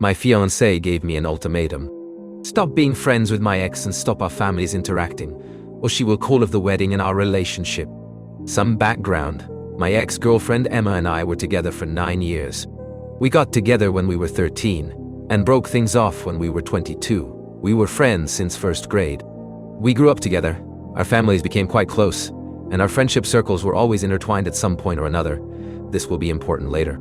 My fiancé gave me an ultimatum. Stop being friends with my ex and stop our families interacting, or she will call off the wedding and our relationship. Some background. My ex-girlfriend Emma and I were together for 9 years. We got together when we were 13 and broke things off when we were 22. We were friends since first grade. We grew up together, our families became quite close, and our friendship circles were always intertwined at some point or another. This will be important later.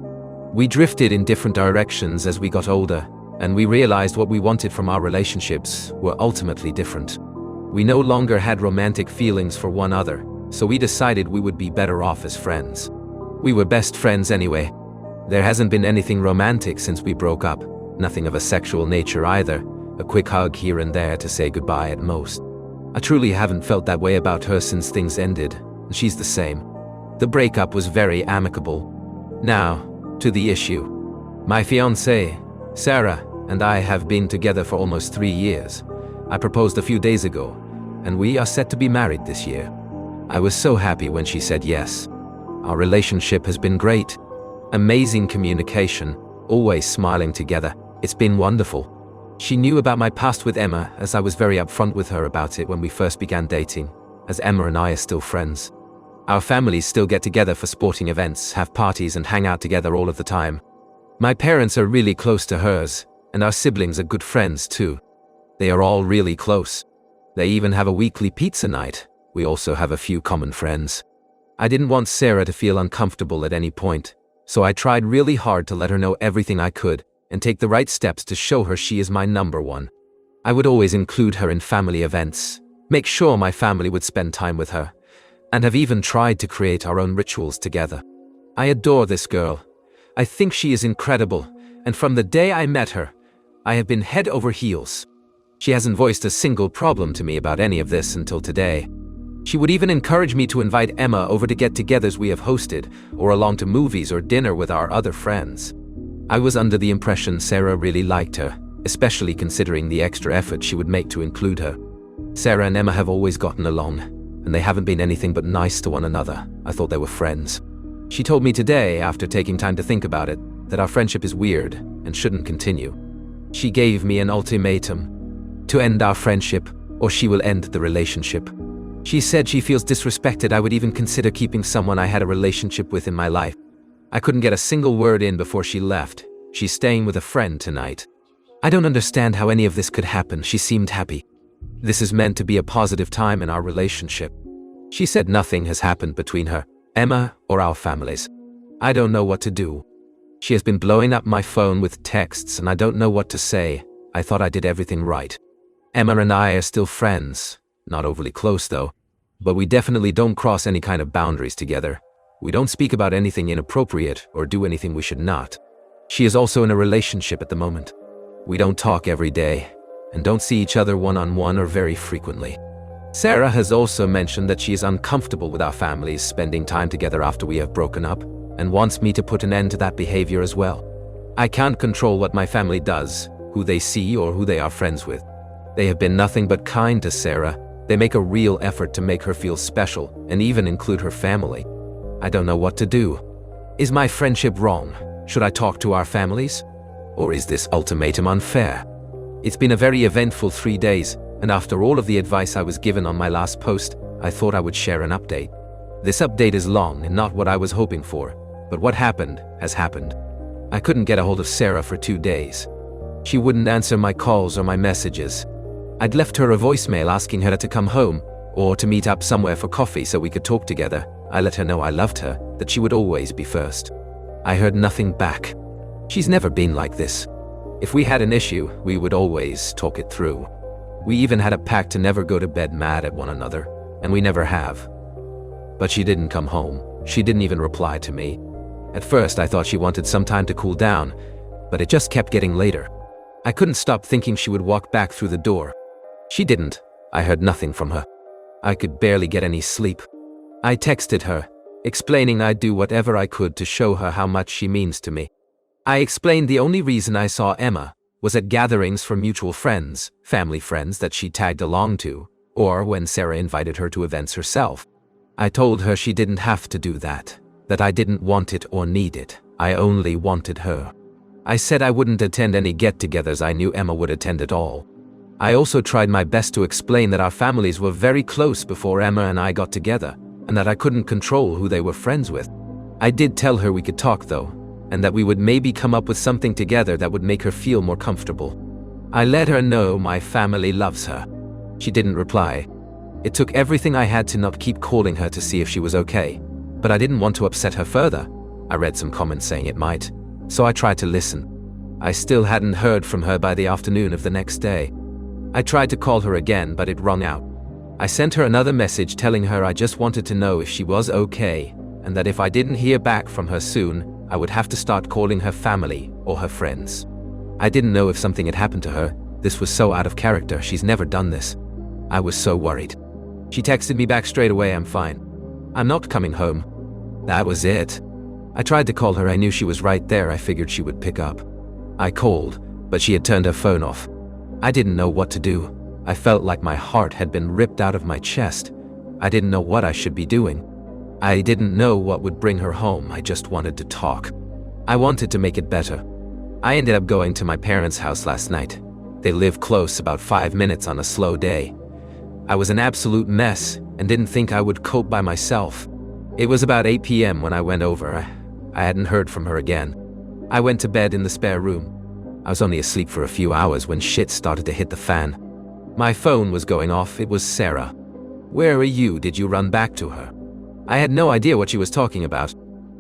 We drifted in different directions as we got older, and we realized what we wanted from our relationships were ultimately different. We no longer had romantic feelings for one another, so we decided we would be better off as friends. We were best friends anyway. There hasn't been anything romantic since we broke up, nothing of a sexual nature either, a quick hug here and there to say goodbye at most. I truly haven't felt that way about her since things ended, and she's the same. The breakup was very amicable. Now, to the issue. My fiancée, Sarah, and I have been together for almost 3 years. I proposed a few days ago, and we are set to be married this year. I was so happy when she said yes. Our relationship has been great. Amazing communication, always smiling together. It's been wonderful. She knew about my past with Emma, as I was very upfront with her about it when we first began dating, as Emma and I are still friends. Our families still get together for sporting events, have parties and hang out together all of the time. My parents are really close to hers, and our siblings are good friends too. They are all really close. They even have a weekly pizza night. We also have a few common friends. I didn't want Sarah to feel uncomfortable at any point, so I tried really hard to let her know everything I could and take the right steps to show her she is my number one. I would always include her in family events, make sure my family would spend time with her, and have even tried to create our own rituals together. I adore this girl. I think she is incredible, and from the day I met her, I have been head over heels. She hasn't voiced a single problem to me about any of this until today. She would even encourage me to invite Emma over to get-togethers we have hosted, or along to movies or dinner with our other friends. I was under the impression Sarah really liked her, especially considering the extra effort she would make to include her. Sarah and Emma have always gotten along, and they haven't been anything but nice to one another. I thought they were friends. She told me today, after taking time to think about it, that our friendship is weird and shouldn't continue. She gave me an ultimatum: to end our friendship, or she will end the relationship. She said she feels disrespected I would even consider keeping someone I had a relationship with in my life. I couldn't get a single word in before she left. She's staying with a friend tonight. I don't understand how any of this could happen. She seemed happy. This is meant to be a positive time in our relationship. She said nothing has happened between her, Emma, or our families. I don't know what to do. She has been blowing up my phone with texts and I don't know what to say. I thought I did everything right. Emma and I are still friends. Not overly close though, but we definitely don't cross any kind of boundaries together. We don't speak about anything inappropriate or do anything we should not. She is also in a relationship at the moment. We don't talk every day and don't see each other one-on-one or very frequently. Sarah has also mentioned that she is uncomfortable with our families spending time together after we have broken up and wants me to put an end to that behavior as well. I can't control what my family does, who they see or who they are friends with. They have been nothing but kind to Sarah. They make a real effort to make her feel special and even include her family. I don't know what to do. Is my friendship wrong? Should I talk to our families? Or is this ultimatum unfair? It's been a very eventful 3 days, and after all of the advice I was given on my last post, I thought I would share an update. This update is long and not what I was hoping for, but what happened has happened. I couldn't get a hold of Sarah for 2 days. She wouldn't answer my calls or my messages. I'd left her a voicemail asking her to come home or to meet up somewhere for coffee so we could talk together. I let her know I loved her, that she would always be first. I heard nothing back. She's never been like this. If we had an issue, we would always talk it through. We even had a pact to never go to bed mad at one another, and we never have. But she didn't come home. She didn't even reply to me. At first, I thought she wanted some time to cool down, but it just kept getting later. I couldn't stop thinking she would walk back through the door. She didn't. I heard nothing from her. I could barely get any sleep. I texted her, explaining I'd do whatever I could to show her how much she means to me. I explained the only reason I saw Emma was at gatherings for mutual friends, family friends that she tagged along to, or when Sarah invited her to events herself. I told her she didn't have to do that I didn't want it or need it. I only wanted her. I said I wouldn't attend any get-togethers I knew Emma would attend at all. I also tried my best to explain that our families were very close before Emma and I got together, and that I couldn't control who they were friends with. I did tell her we could talk though, and that we would maybe come up with something together that would make her feel more comfortable. I let her know my family loves her. She didn't reply. It took everything I had to not keep calling her to see if she was okay, but I didn't want to upset her further. I read some comments saying it might, so I tried to listen. I still hadn't heard from her by the afternoon of the next day. I tried to call her again, but it rung out. I sent her another message telling her I just wanted to know if she was okay, and that if I didn't hear back from her soon, I would have to start calling her family or her friends. I didn't know if something had happened to her. This was so out of character, she's never done this. I was so worried. She texted me back straight away, "I'm fine. I'm not coming home." That was it. I tried to call her, I knew she was right there, I figured she would pick up. I called, but she had turned her phone off. I didn't know what to do. I felt like my heart had been ripped out of my chest. I didn't know what I should be doing. I didn't know what would bring her home, I just wanted to talk. I wanted to make it better. I ended up going to my parents' house last night. They live close, about 5 minutes on a slow day. I was an absolute mess and didn't think I would cope by myself. It was about 8 p.m. when I went over. I hadn't heard from her again. I went to bed in the spare room. I was only asleep for a few hours when shit started to hit the fan. My phone was going off. It was Sarah. "Where are you? Did you run back to her?" I had no idea what she was talking about.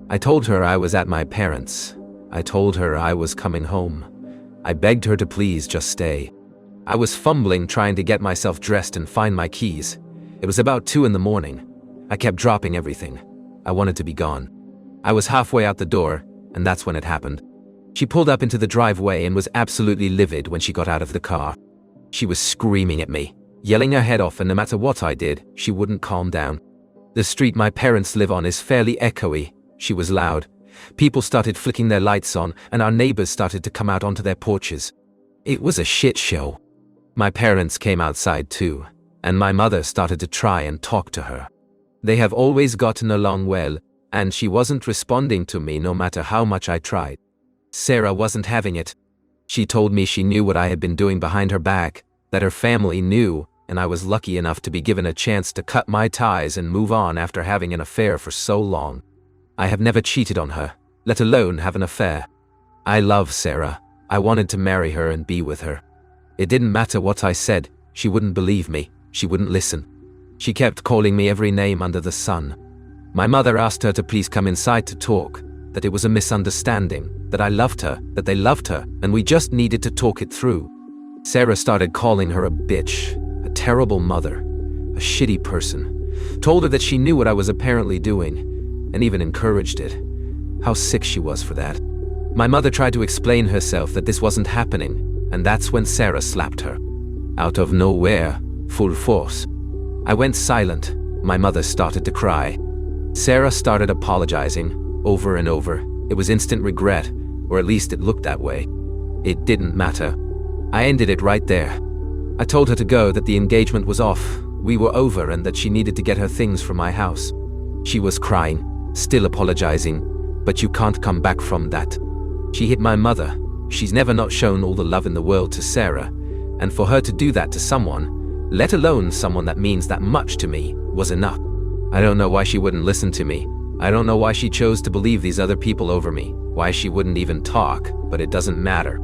I told her I was at my parents'. I told her I was coming home. I begged her to please just stay. I was fumbling trying to get myself dressed and find my keys. It was about 2 in the morning. I kept dropping everything. I wanted to be gone. I was halfway out the door, and that's when it happened. She pulled up into the driveway and was absolutely livid when she got out of the car. She was screaming at me, yelling her head off, and no matter what I did, she wouldn't calm down. The street my parents live on is fairly echoey. She was loud. People started flicking their lights on, and our neighbors started to come out onto their porches. It was a shit show. My parents came outside too, and my mother started to try and talk to her. They have always gotten along well, and she wasn't responding to me no matter how much I tried. Sarah wasn't having it. She told me she knew what I had been doing behind her back, that her family knew, and I was lucky enough to be given a chance to cut my ties and move on after having an affair for so long. I have never cheated on her, let alone have an affair. I love Sarah. I wanted to marry her and be with her. It didn't matter what I said, she wouldn't believe me, she wouldn't listen. She kept calling me every name under the sun. My mother asked her to please come inside to talk, that it was a misunderstanding, that I loved her, that they loved her, and we just needed to talk it through. Sarah started calling her a bitch, a terrible mother, a shitty person, told her that she knew what I was apparently doing, and even encouraged it. How sick she was for that. My mother tried to explain herself that this wasn't happening, and that's when Sarah slapped her. Out of nowhere, full force. I went silent. My mother started to cry. Sarah started apologizing, over and over. It was instant regret, or at least it looked that way. It didn't matter. I ended it right there. I told her to go, that the engagement was off, we were over, and that she needed to get her things from my house. She was crying, still apologizing, but you can't come back from that. She hit my mother. She's never not shown all the love in the world to Sarah, and for her to do that to someone, let alone someone that means that much to me, was enough. I don't know why she wouldn't listen to me. I don't know why she chose to believe these other people over me, why she wouldn't even talk, but it doesn't matter.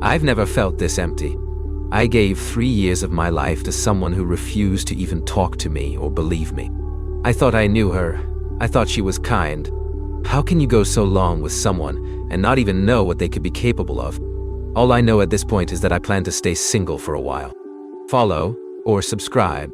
I've never felt this empty. I gave 3 years of my life to someone who refused to even talk to me or believe me. I thought I knew her. I thought she was kind. How can you go so long with someone and not even know what they could be capable of? All I know at this point is that I plan to stay single for a while. Follow or subscribe.